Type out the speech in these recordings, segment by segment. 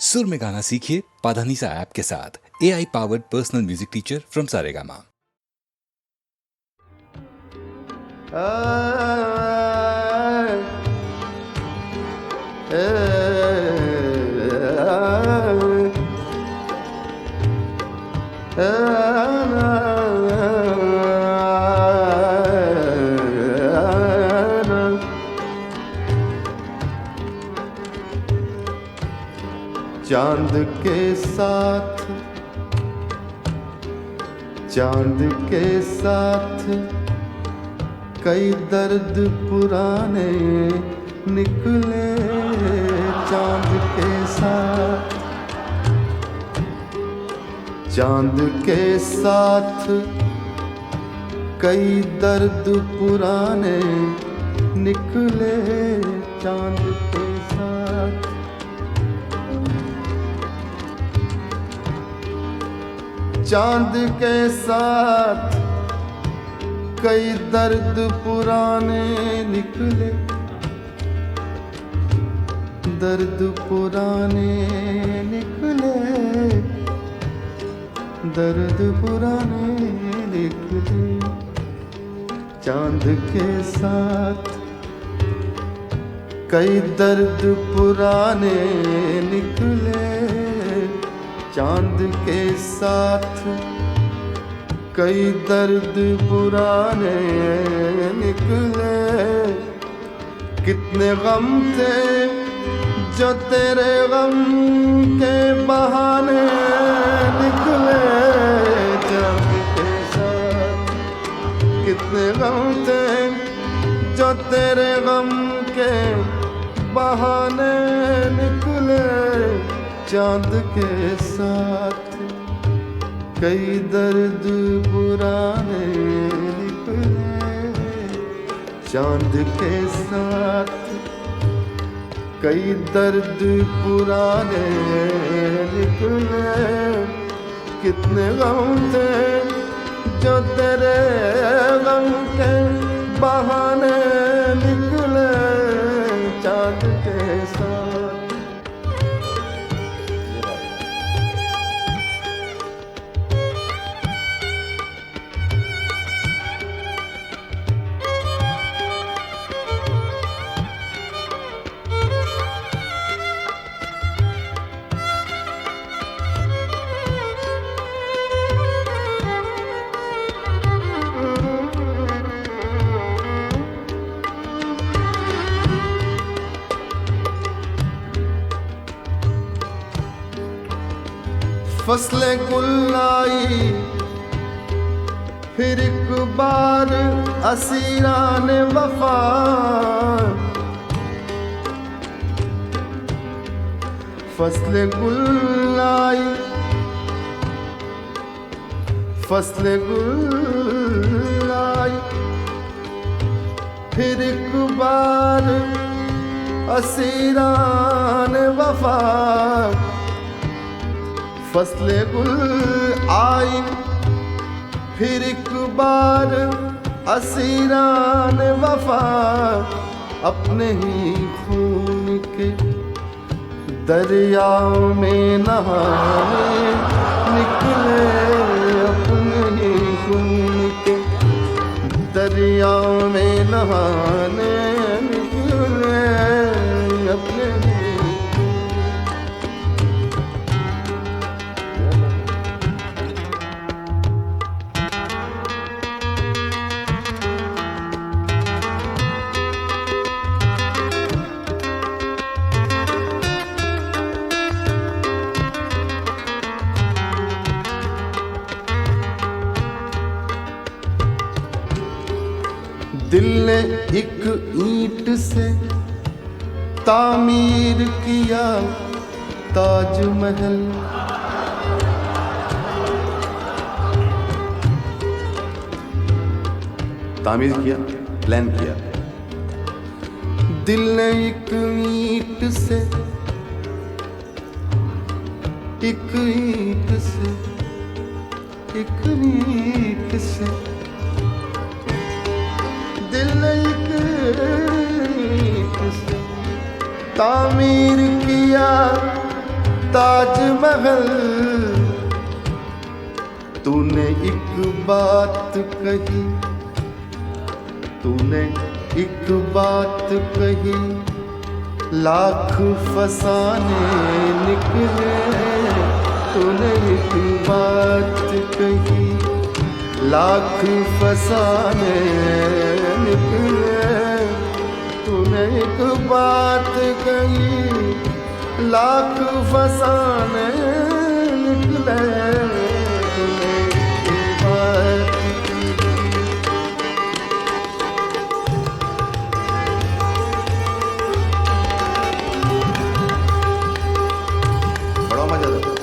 सुर में गाना सीखिए पाधानीसा ऐप के साथ। AI powered personal music teacher from Saregama. चांद के साथ कई दर्द पुराने निकले। चांद के साथ कई दर्द पुराने निकले। चांद के साथ चांद के साथ कई दर्द पुराने निकले। दर्द पुराने निकले, दर्द पुराने निकले। चांद के साथ कई दर्द पुराने निकले। चांद के साथ कई दर्द पुराने निकले। कितने गम थे जो तेरे गम के बहाने निकले। चांद के साथ कितने गम थे जो तेरे गम के बहाने निकले। चांद के साथ कई दर्द पुराने निकले। चांद के साथ कई दर्द पुराने निकले। कितने गम थे जो तेरे गम के बहाने निकले। चांद के साथ फसले गुल आई फिर एक बार असीरान वफा। फसले गुल आई, फसले गुल आई फिर एक बार असीरान वफा। फसले गुल आई फिर एक बार असीरान वफा। अपने ही खून के दरिया में नहाने निकले। अपने ही खून के दरिया में नहाने निकले। अपने दिल ने एक ईंट से तामीर किया ताजमहल। तामीर किया, प्लान किया। दिल ने एक ईंट से, एक ईंट से, एक ईंट से दिल ने एक ईंट से तामीर किया ताजमहल। तूने एक बात कही, तूने एक बात कही, लाख फसाने निकले। तूने एक बात कही, लाख फसाने निकले। तूने एक बात कही, लाख फसाने निकले। तूने एक बात बड़ा मजा था।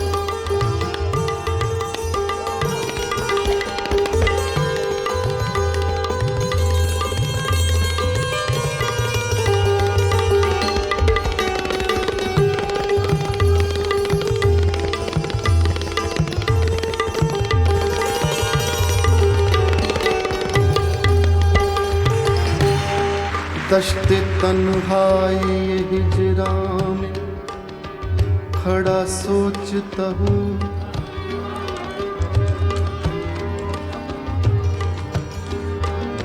दश्ते तन्हाई हिजरा में खड़ा सोचता हूँ।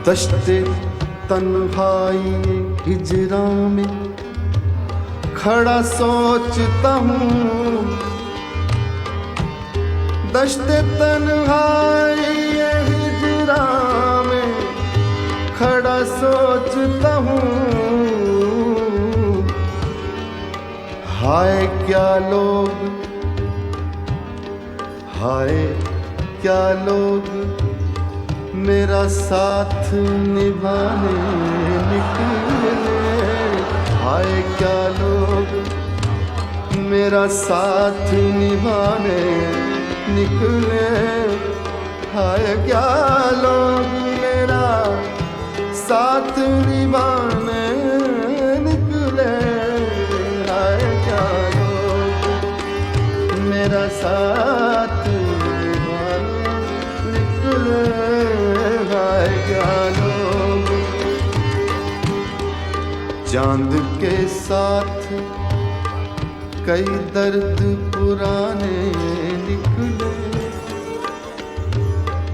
दश्ते तन्हाई हिजरा में खड़ा सोचता हूँ। दश्ते तन्हाई हिजरा में खड़ा सोचता हूँ। हाय क्या लोग, हाय क्या लोग मेरा साथ निभाने निकले। हाय क्या लोग मेरा साथ निभाने निकले। हाय क्या लोग मेरा साथ निभाने निकले। हाय क्या लोग मेरा साथ निभाने निकले। हाय क्या लोग चांद के साथ कई दर्द पुराने निकले।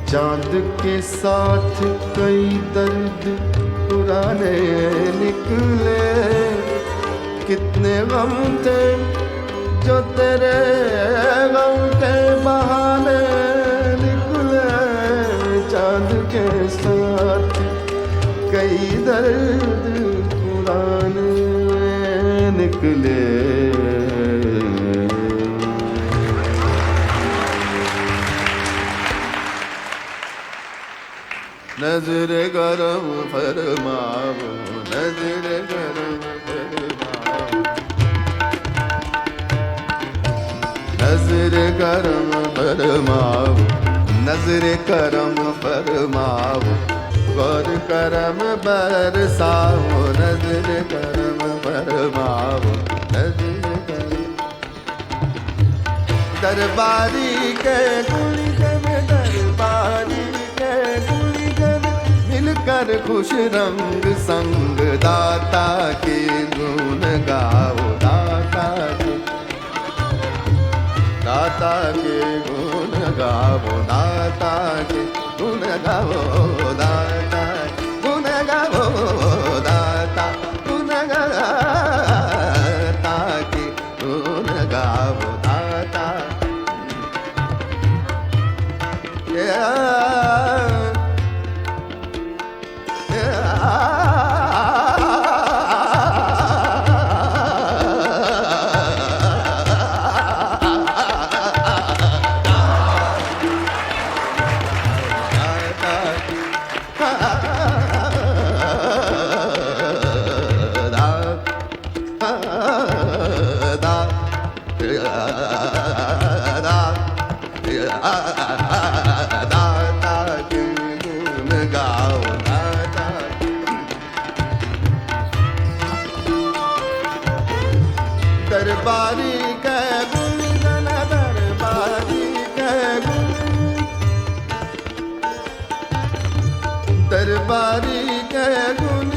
चांद के साथ कई दर्द पुराने निकले। कितने गम थे जो तेरे गम के बहाने निकले। चांद के साथ कई दर्द पुराने निकले। नजर करम फरमाओ, नजर करम फरमाओ, नजर करम फरमाओ, नजर करम फरमाओ, गौर करम बरसाओ। नजर करम फरमाओ, नजर करम दरबारी के गुलिगन, दरबारी के गुलिगन मिलकर खुश रंग संग दाता के गुण गाओ। दाता के गुण गाओ। दाता के गुण गाओ। दाता गुण गाओ। दाता गुण गाओ। दाता के गुण गाओ। दाता दरबारी के गुण गन, दरबारी के गुण, दरबारी के गुण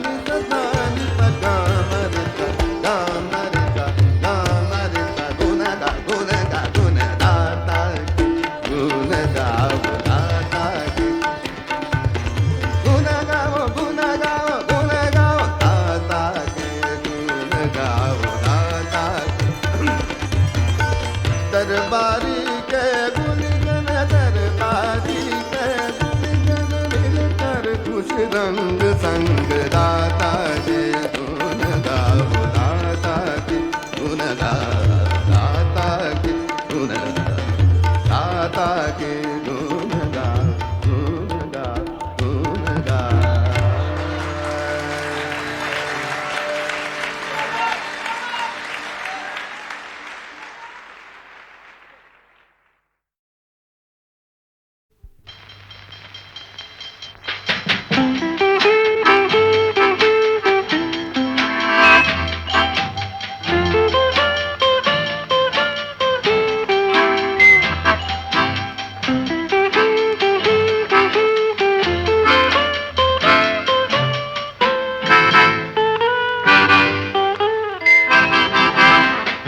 ni sa sa ni sa ga ma re sa ga ma re sa ga ma re sa guna ga da ta ki guna ga da ta ki guna ga da ta ki guna ga da ta ki दरबारी के गुण gun दरबारी के गुण gun मिलकर खुश रंग संग दाता के गुण गाओ दाता के गुण गाओ दाता के गुण दाता के गुण गाओ गुण गाओ गुण गाओ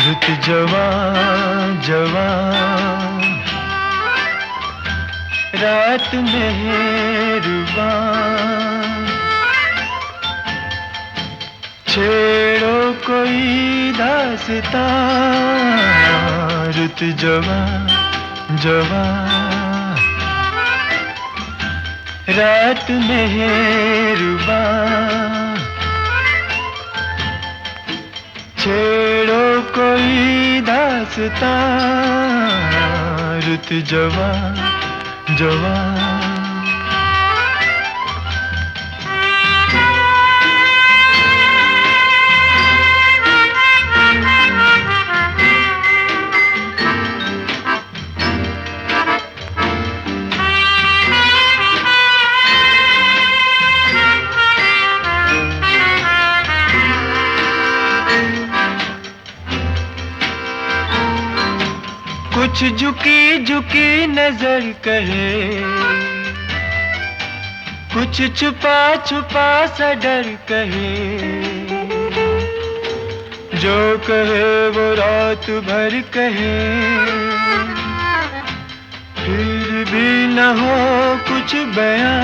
रुत जवान जवान रात मेहरबान छेड़ो कोई दास्तां रुत जवान जवान रात मेहरबान छेड़ो कोई दास्तां रुत जवान जवान कुछ झुकी झुकी नजर कहे कुछ छुपा छुपा सा डर कहे जो कहे वो रात भर कहे फिर भी न हो कुछ बयां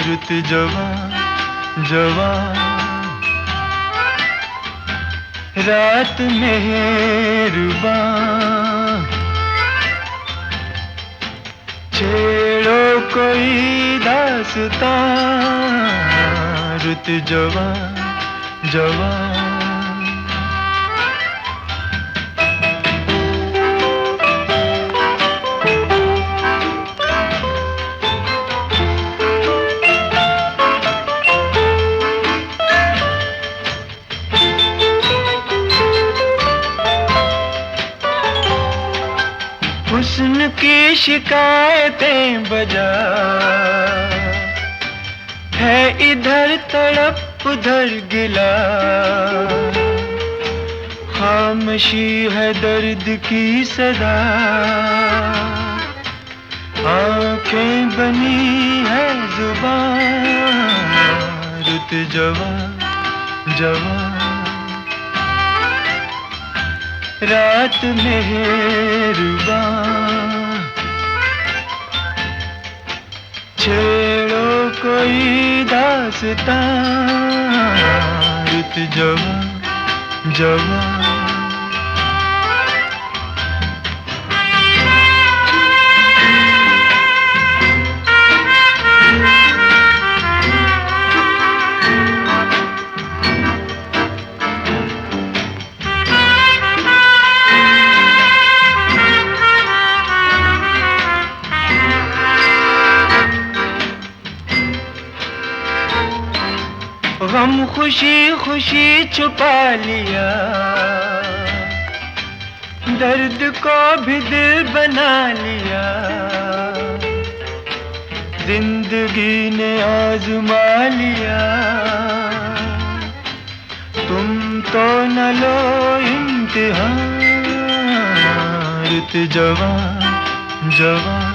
रुत जवान जवान रात मेहरबान छेड़ो कोई दास्तां रुत जवान जवान हुस्न की शिकायतें बजा है इधर तड़प उधर गिला खामोशी है दर्द की सदा आंखें बनी है जुबान रुत जवान जवान रात मेहरबान छेड़ो कोई दास्तां रुत जवान जवान गम खुशी खुशी छुपा लिया दर्द को भी दिल बना लिया जिंदगी ने आजमा लिया तुम तो न लो इम्तिहान रुत जवान जवान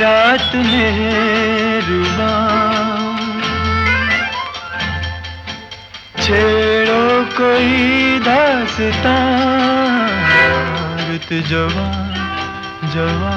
रात में रुबा, छेड़ो कोई दास्तां, रुत जवां जवां।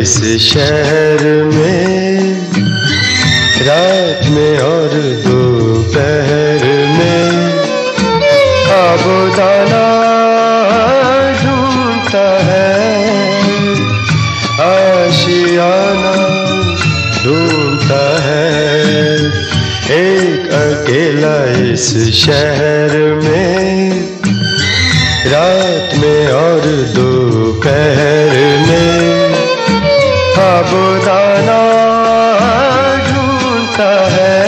इस शहर में रात में और दोपहर में आबोदाना ढूंढता है, आशियाना ढूंढता है। एक अकेला इस शहर में रात में और दोपहर में आबोदाना ढूंढता है,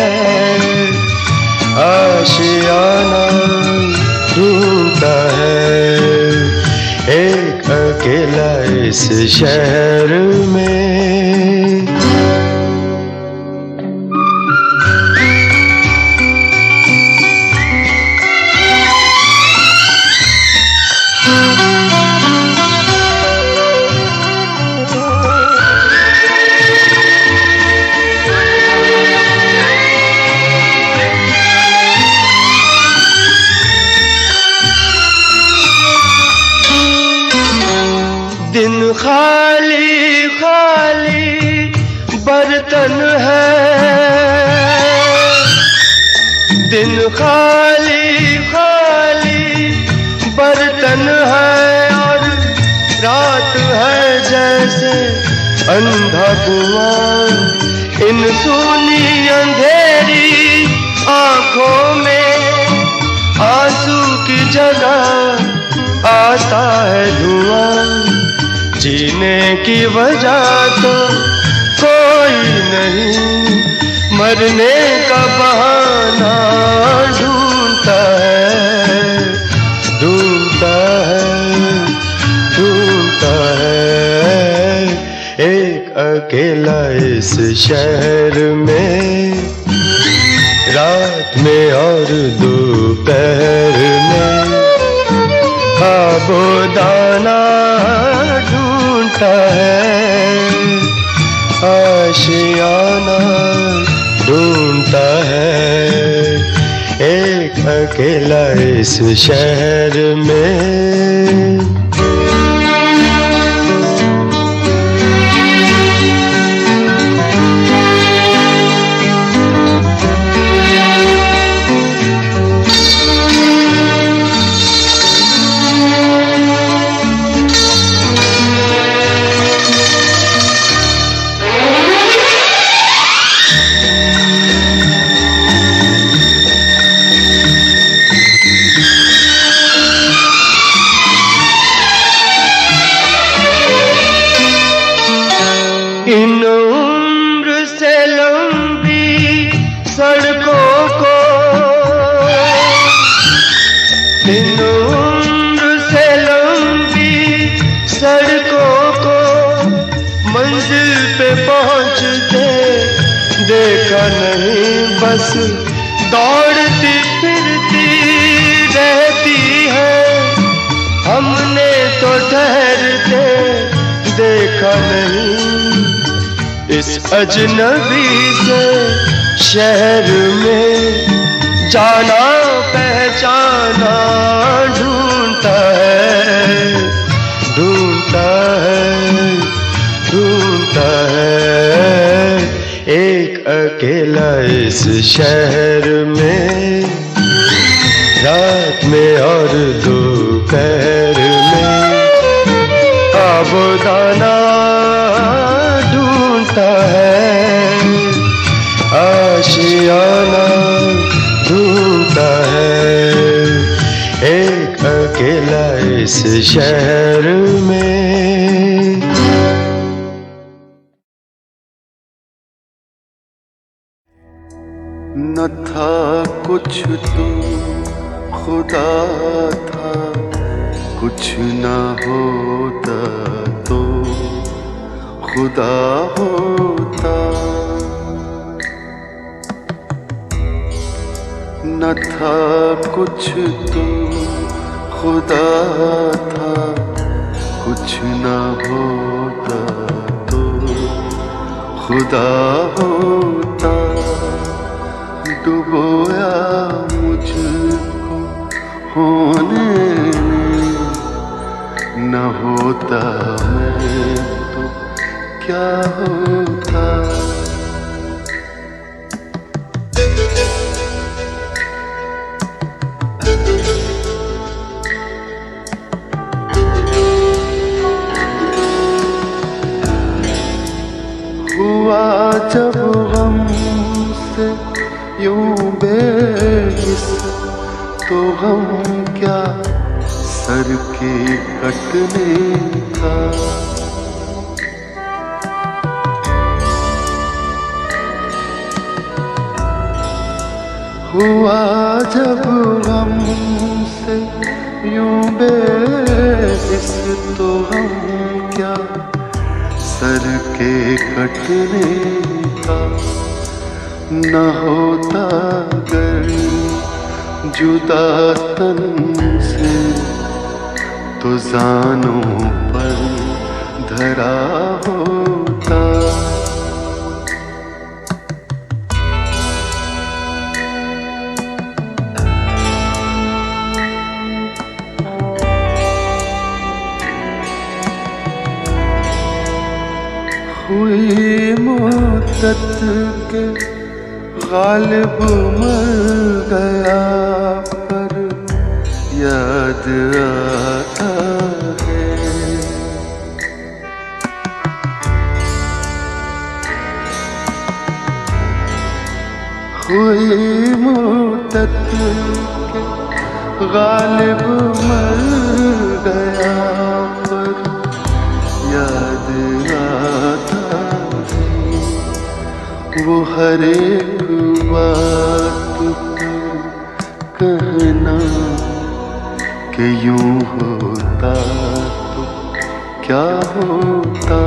आशियाना ढूंढता है। एक अकेला इस शहर में। दिन खाली खाली बर्तन है, दिन खाली खाली बर्तन है, और रात है जैसे अंधा कुआं। इन सूनी अंधेरी आंखों में आंसू की जगह आता है धुआं। जीने की वजह तो कोई नहीं, मरने का बहाना ढूंढता है, ढूंढता है, ढूंढता है। एक अकेला इस शहर में रात में और दोपहर में आबोदाना ढूंढता है, आशियाना ढूंढता है। एक अकेला इस शहर में। इन उम्र से लंबी सड़कों को, इन उम्र से लंबी सड़कों को मंजिल पे पहुंचते देखा नहीं। बस दौड़ती फिरती रहती है, हमने तो ठहरते देखा नहीं। इस अजनबी से शहर में जाना पहचाना ढूंढता है, ढूंढता है, ढूंढता है। एक अकेला इस शहर में रात में और दोपहर में साबुदाना ढूंढता है, आशियाना ढूंढता है, एक अकेला इस शहर में। न था कुछ तो खुदा था, कुछ न होता तो खुदा होता। न था कुछ तो खुदा था, कुछ न होता तो खुदा होता। डुबोया मुझको होने में, न होता मैं तो क्या होता। हुआ जब गम से यूं बेहिस, तो गम क्या सर के कटने का। हुआ जब गम से यूं बेहिस, तो गम क्या सर के कटने का। न होता गर जुदा तन से, तो जानों पर धरा होता। हुई मुद्दत के गालिब मर गया, पर याद आता है। हुई मुद्दत के गालिब मर गया, पर याद आता है। वो हर एक बात पर कहना कि यूं होता तो क्या होता,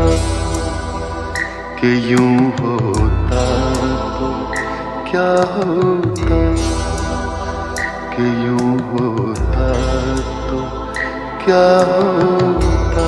कि यूं होता तो क्या होता, कि यूं होता तो क्या होता।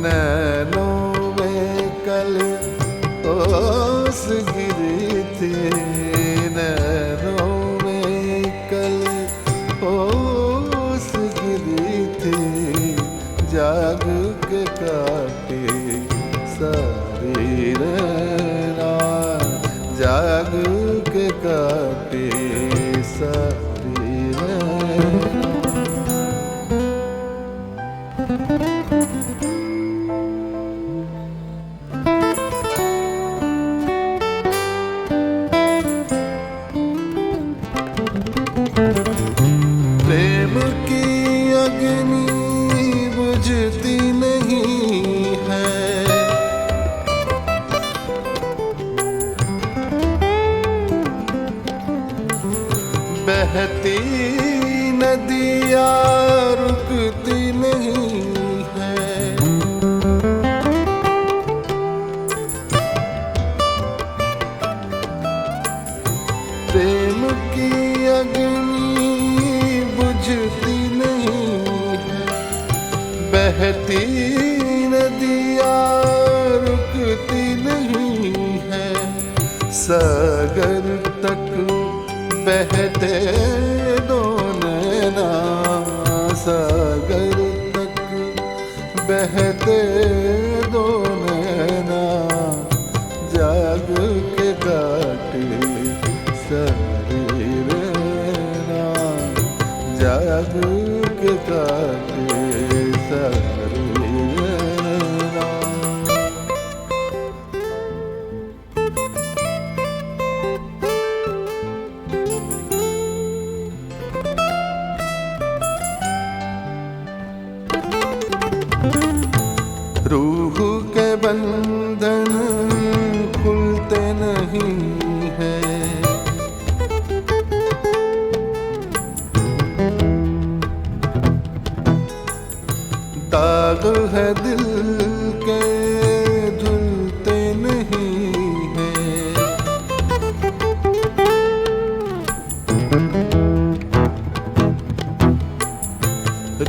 नैनों में कल ओस गिरी थी, नैनों में कल ओस गिरी थी, जाग के काटे सारी रैना, जाग के काटे सारी रैना। प्रेम की अग्नि बुझती नहीं है, बहती नदियाँ रुकती नहीं है, प्रेम की अग्नि बुझती नहीं है, बहती नदियाँ रुकती नहीं है, सागर तक बहते दो नैना, सागर तक बहते दो नैना, जाग के काटे सारी रैना, जाग के काटे सारी रैना। रूह के बंधन खुलते नहीं हैं, दाग है दिल के धुलते नहीं हैं,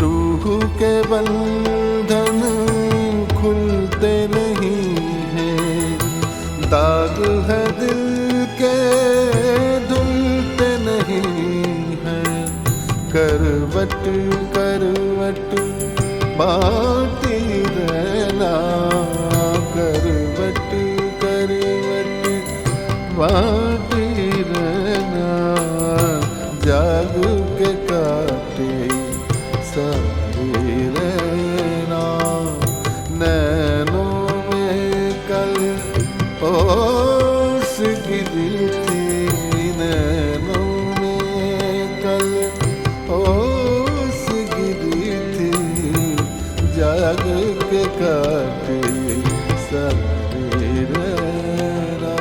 रूह के बंधन खुलते नहीं हैं, दाग है दिल के धुलते नहीं हैं, करवट करवट बाटी रहना, करवट करवट बाटी रहना, जाग के काटे सारी रैना, नैनों में कल ओस गिरी थी, नैनों में कल ओस गिरी थी, जाग के काटे सारी रैना।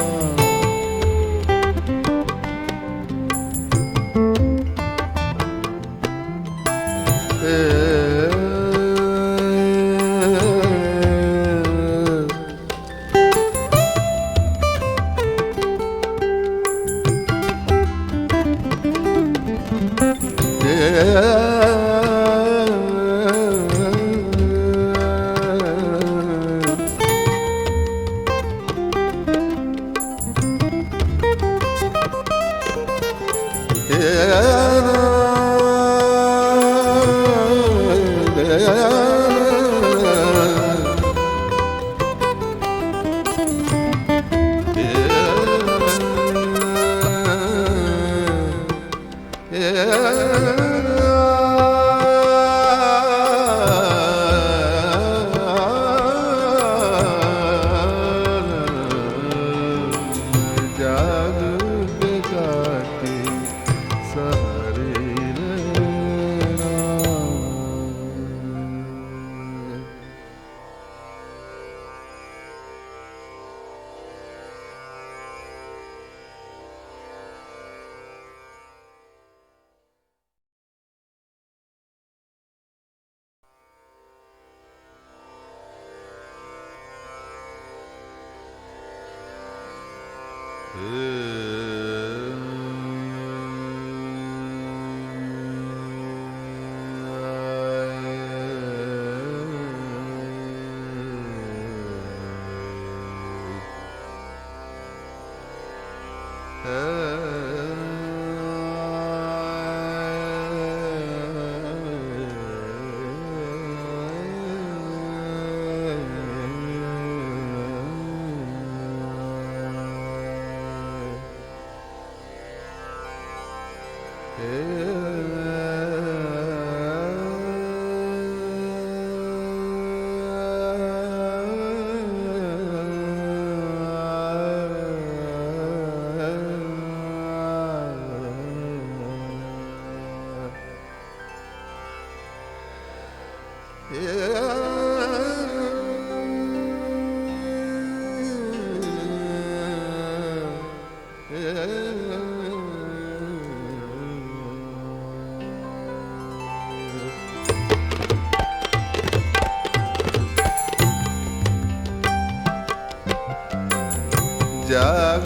जाग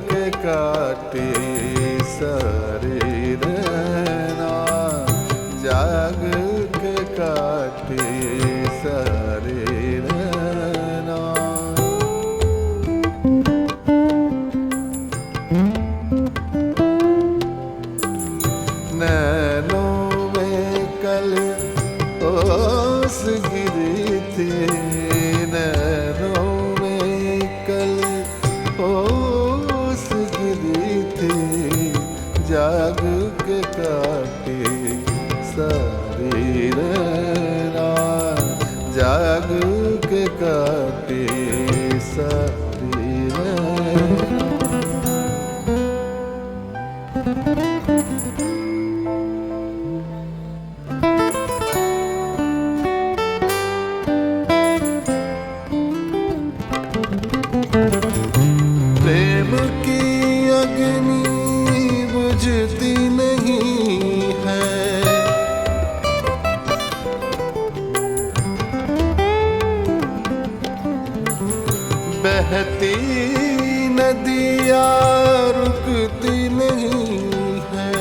के काटे सारे रहना, जाग के काटे सारे रहना। नैनों में कल ओस गिरी थी, नैनों में कल ओस गिरी थी, जाग के काटे सारी रहना, जाग के काटे सारी रहना। प्रेम की अग्नि बुझती नहीं है, बहती नदियाँ रुकती नहीं है।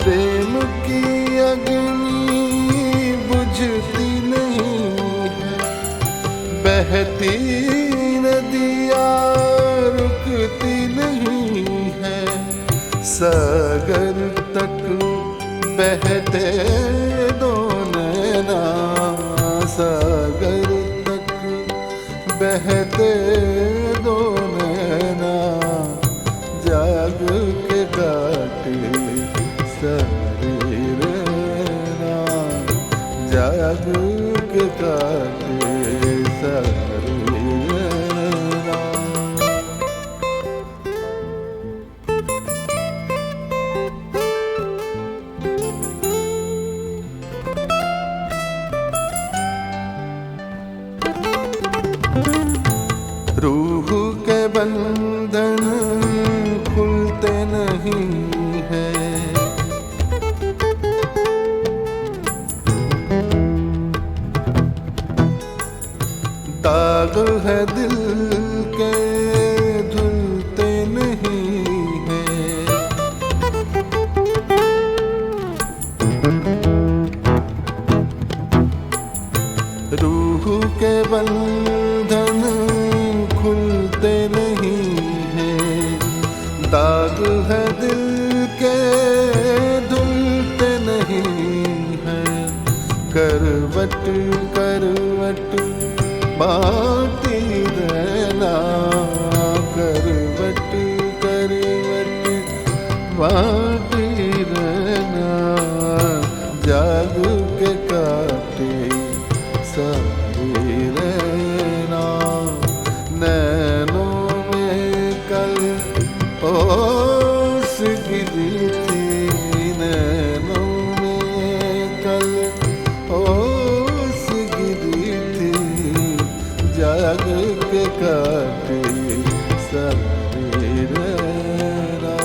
प्रेम की अग्नि बुझती नहीं है, बहती नदियाँ रुकती नहीं है। सागर तक बहते दो नैना, सागर तक बहते दो नैना, जाग के काटे सारी रहना, जाग के काटे सारी रहना। रूह के बंधन खुलते नहीं हैं, दाग है दिल के धुलते नहीं हैं। रूह के बंधन खुलते नहीं हैं, दाग है दिल के धुलते नहीं हैं। करवट करवट बाटी रहना, करवट करवट बाटी रहना, जाग के काटे सारी रहना। नैनों में कल ओस गिरी थी, नैनों में कल ओस गिरी थी, जाग के काटे सारी रहना।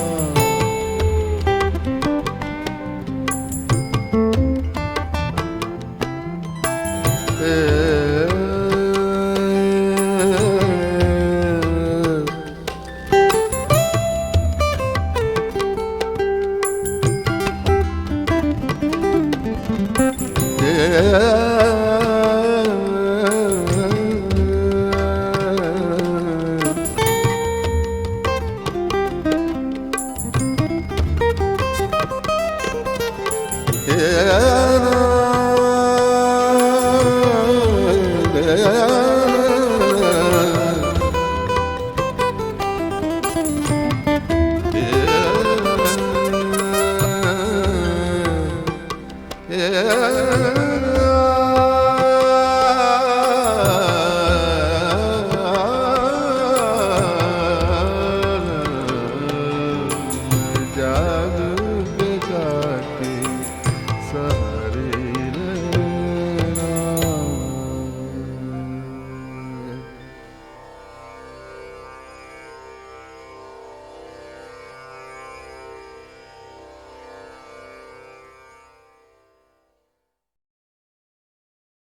जाग